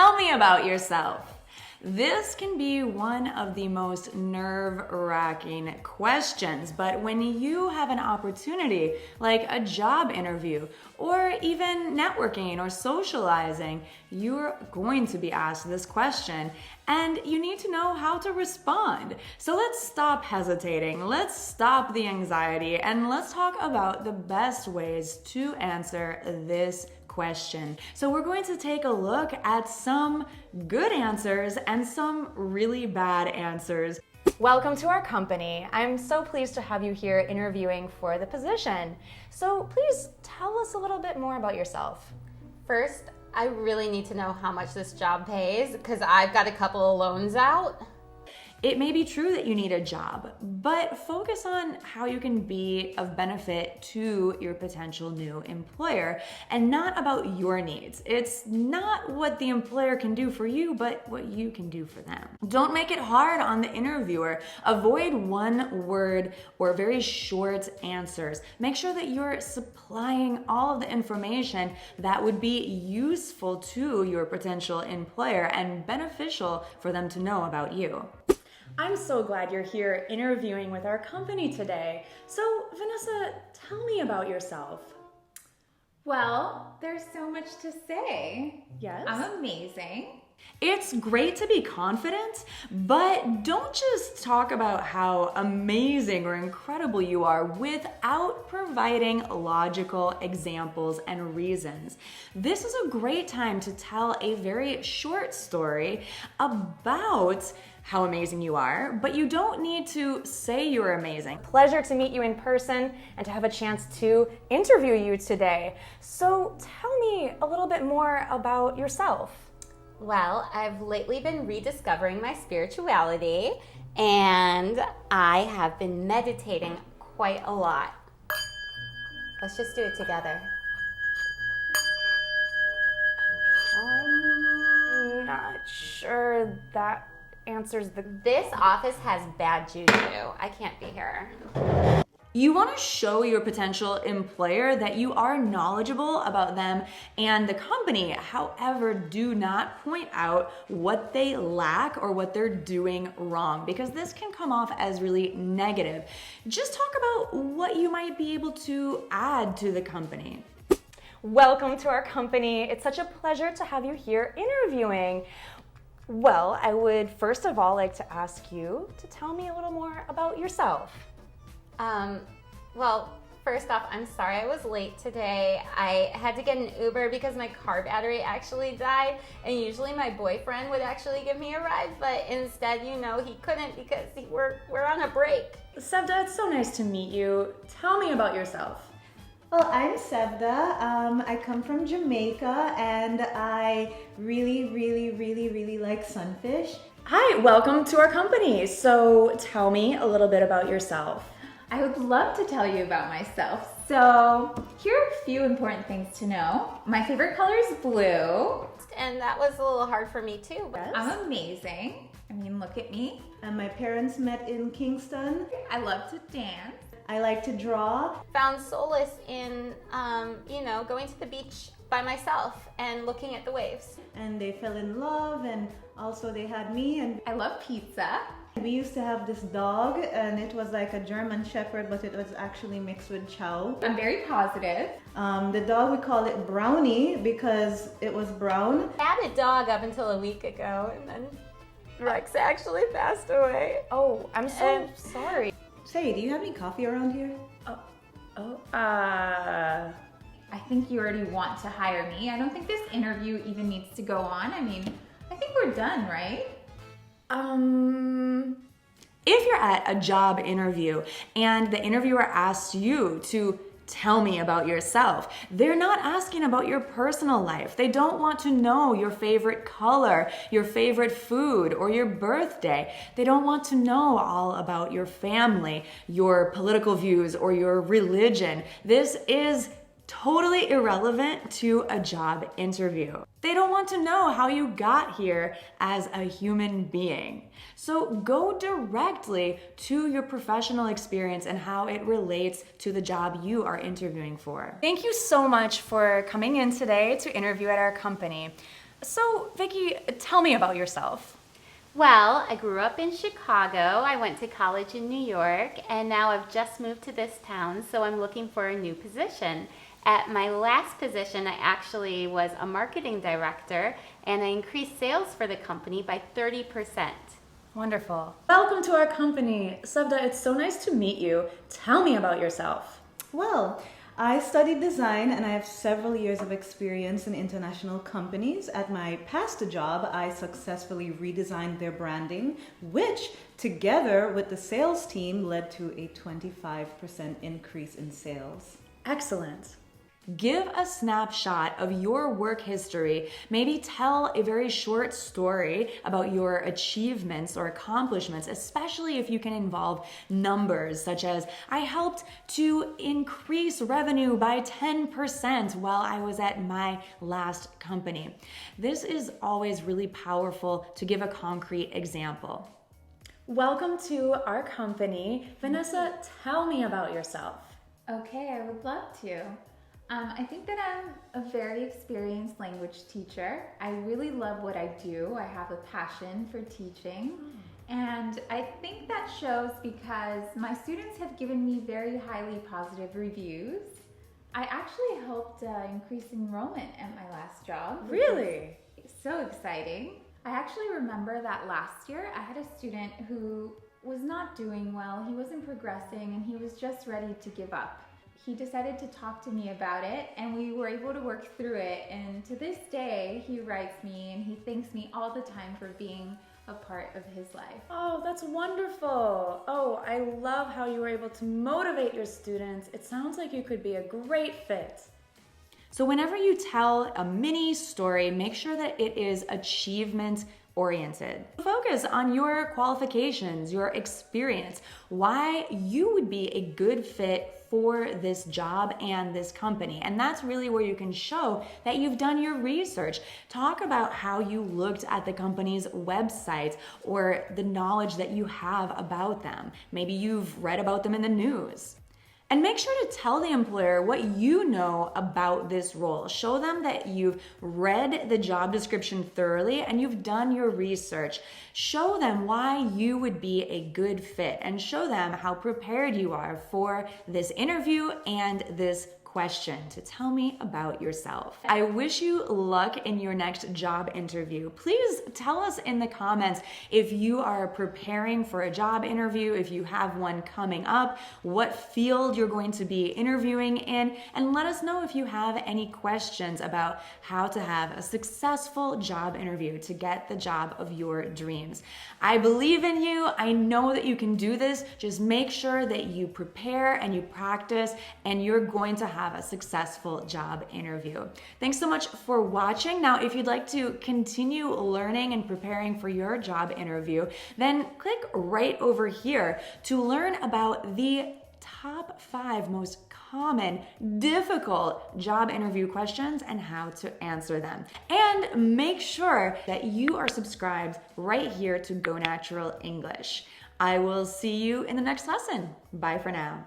tell me about yourself. This can be one of the most nerve-wracking questions, but when you have an opportunity like a job interview or even networking or socializing, you're going to be asked this question and you need to know how to respond. So let's stop hesitating, let's stop the anxiety, and let's talk about the best ways to answer this question. So we're going to take a look at some good answers and some really bad answers. Welcome to our company. I'm so pleased to have you here interviewing for the position. So please tell us a little bit more about yourself. First, I really need to know how much this job pays because I've got a couple of loans out. It may be true that you need a job, but focus on how you can be of benefit to your potential new employer and not about your needs. It's not what the employer can do for you, but what you can do for them. Don't make it hard on the interviewer. Avoid one word or very short answers. Make sure that you're supplying all of the information that would be useful to your potential employer and beneficial for them to know about you. I'm so glad you're here interviewing with our company today. So, Vanessa, tell me about yourself. Well, there's so much to say. Yes? I'm amazing. It's great to be confident, but don't just talk about how amazing or incredible you are without providing logical examples and reasons. This is a great time to tell a very short story about how amazing you are, but you don't need to say you're amazing. Pleasure to meet you in person and to have a chance to interview you today. So tell me a little bit more about yourself. Well, I've lately been rediscovering my spirituality and I have been meditating quite a lot. Let's just do it together. I'm not sure that answers the... This office has bad juju. I can't be here. You want to show your potential employer that you are knowledgeable about them and the company. However, do not point out what they lack or what they're doing wrong, because this can come off as really negative. Just talk about what you might be able to add to the company. Welcome to our company. It's such a pleasure to have you here interviewing. Well, I would first of all like to ask you to tell me a little more about yourself. Well, first off, I'm sorry I was late today. I had to get an Uber because my car battery actually died, and usually my boyfriend would actually give me a ride, but instead, he couldn't because we're on a break. Sevda, it's so nice to meet you. Tell me about yourself. Well, I'm Sevda. I come from Jamaica and I really like sunfish. Hi, welcome to our company. So tell me a little bit about yourself. I would love to tell you about myself. So here are a few important things to know. My favorite color is blue. And that was a little hard for me too. Yes. I'm amazing. I mean, look at me. And my parents met in Kingston. I love to dance. I like to draw. Found solace in, going to the beach by myself and looking at the waves. And they fell in love, and also they had me. And I love pizza. we used to have this dog, and it was like a German Shepherd, but it was actually mixed with Chow. I'm very positive. The dog, we call it Brownie because it was brown. I had a dog up until a week ago, and then Rex actually passed away. Oh, I'm so sorry. Say, do you have any coffee around here? I think you already want to hire me. I don't think this interview even needs to go on. I mean, I think we're done, right? If you're at a job interview and the interviewer asks you to tell me about yourself, they're not asking about your personal life. They don't want to know your favorite color, your favorite food, or your birthday. They don't want to know all about your family, your political views, or your religion. This is totally irrelevant to a job interview. They don't want to know how you got here as a human being. So go directly to your professional experience and how it relates to the job you are interviewing for. Thank you so much for coming in today to interview at our company. So, Vicky, tell me about yourself. Well, I grew up in Chicago. I went to college in New York, and now I've just moved to this town, so I'm looking for a new position. At my last position, I actually was a marketing director, and I increased sales for the company by 30%. Wonderful. Welcome to our company. Sevda, it's so nice to meet you. Tell me about yourself. Well, I studied design and I have several years of experience in international companies. At my past job, I successfully redesigned their branding, which together with the sales team led to a 25% increase in sales. Excellent. Give a snapshot of your work history. Maybe tell a very short story about your achievements or accomplishments, especially if you can involve numbers, such as, I helped to increase revenue by 10% while I was at my last company. This is always really powerful to give a concrete example. Welcome to our company. Vanessa, tell me about yourself. Okay, I would love to. I think that I'm a very experienced language teacher. I really love what I do. I have a passion for teaching. And I think that shows because my students have given me very highly positive reviews. I actually helped increase enrollment at my last job. Really? So exciting. I actually remember that last year I had a student who was not doing well. He wasn't progressing and he was just ready to give up. He decided to talk to me about it and we were able to work through it, and to this day he writes me and he thanks me all the time for being a part of his life. Oh, that's wonderful. Oh, I love how you were able to motivate your students. It sounds like you could be a great fit. So whenever you tell a mini story, make sure that it is achievement oriented. Focus on your qualifications, your experience, why you would be a good fit for this job and this company. And that's really where you can show that you've done your research. Talk about how you looked at the company's website or the knowledge that you have about them. Maybe you've read about them in the news. And make sure to tell the employer what you know about this role. Show them that you've read the job description thoroughly and you've done your research. Show them why you would be a good fit and show them how prepared you are for this interview and this question to tell me about yourself. I wish you luck in your next job interview. Please tell us in the comments if you are preparing for a job interview, if you have one coming up, what field you're going to be interviewing in, and let us know if you have any questions about how to have a successful job interview to get the job of your dreams. I believe in you. I know that you can do this. Just make sure that you prepare and you practice, and you're going to have a successful job interview. Thanks so much for watching. Now, if you'd like to continue learning and preparing for your job interview, then click right over here to learn about the top 5 most common, difficult job interview questions and how to answer them. And make sure that you are subscribed right here to Go Natural English. I will see you in the next lesson. Bye for now.